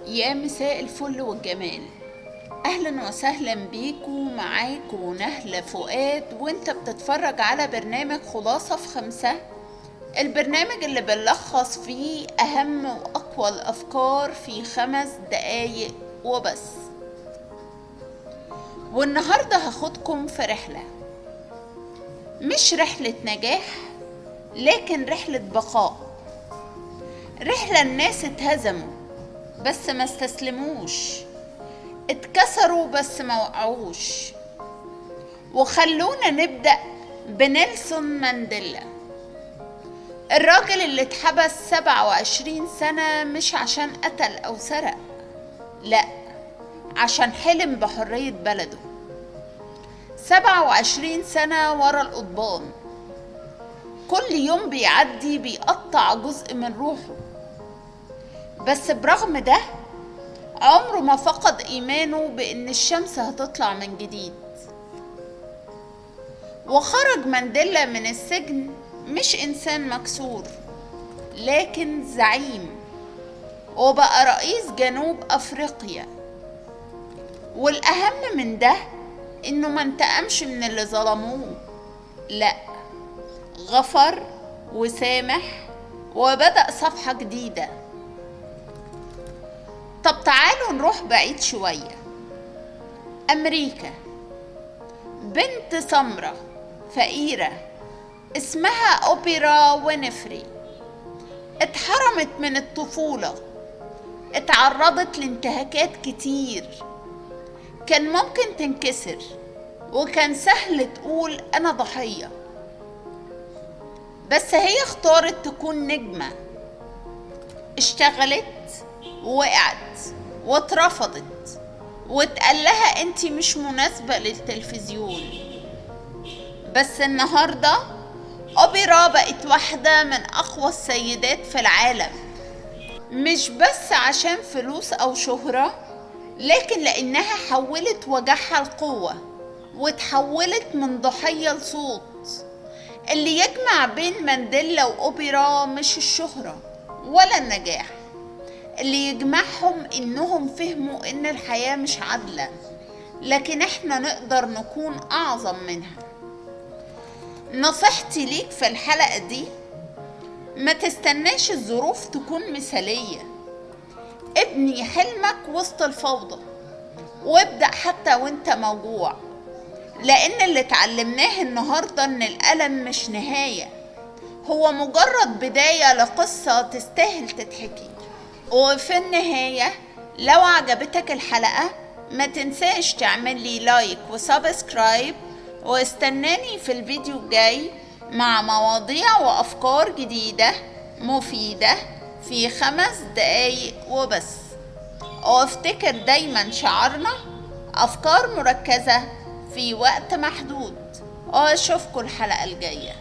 يا مساء الفل والجمال. اهلا وسهلا بيكو، معاكو نهلة فؤاد، وانت بتتفرج على برنامج خلاصة في 5. البرنامج اللي بنلخص فيه اهم واقوى الافكار في 5 دقايق وبس. والنهاردة هاخدكم في رحلة، مش رحلة نجاح لكن رحلة بقاء. رحلة الناس اتهزموا بس ما استسلموش، اتكسروا بس ما وقعوش. وخلونا نبدأ بنيلسون مانديلا، الراجل اللي اتحبس 27 سنة مش عشان قتل أو سرق، لا، عشان حلم بحرية بلده. 27 سنة ورا القضبان، كل يوم بيعدي بيقطع جزء من روحه، بس برغم ده عمره ما فقد إيمانه بأن الشمس هتطلع من جديد. وخرج مانديلا من السجن مش إنسان مكسور لكن زعيم، وبقى رئيس جنوب أفريقيا. والأهم من ده إنه ما انتقمش من اللي ظلموه، لا، غفر وسامح وبدأ صفحة جديدة. طب تعالوا نروح بعيد شوية. أمريكا، بنت سمرة فقيرة اسمها أوبرا وينفري اتحرمت من الطفولة، اتعرضت لانتهاكات كتير، كان ممكن تنكسر وكان سهل تقول أنا ضحية، بس هي اختارت تكون نجمة. اشتغلت ووقعت واترفضت واتقال لها انتي مش مناسبة للتلفزيون، بس النهاردة أوبرا بقت واحدة من أقوى السيدات في العالم، مش بس عشان فلوس أو شهرة، لكن لأنها حولت وجعها لقوة وتحولت من ضحية لصوت. اللي يجمع بين مانديلا وأوبرا مش الشهرة ولا النجاح، اللي يجمعهم إنهم فهموا إن الحياة مش عادلة، لكن إحنا نقدر نكون أعظم منها. نصيحتي ليك في الحلقة دي، ما تستناش الظروف تكون مثالية، ابني حلمك وسط الفوضى، وابدأ حتى وانت موجوع، لأن اللي اتعلمناه النهاردة إن الألم مش نهاية، هو مجرد بداية لقصة تستاهل تتحكي. وفي النهاية لو عجبتك الحلقة ما تنساش تعمل لي لايك وسبسكرايب، واستناني في الفيديو الجاي مع مواضيع وأفكار جديدة مفيدة في 5 دقايق وبس. وافتكر دايما شعارنا أفكار مركزة في وقت محدود، وأشوفكم الحلقة الجاية.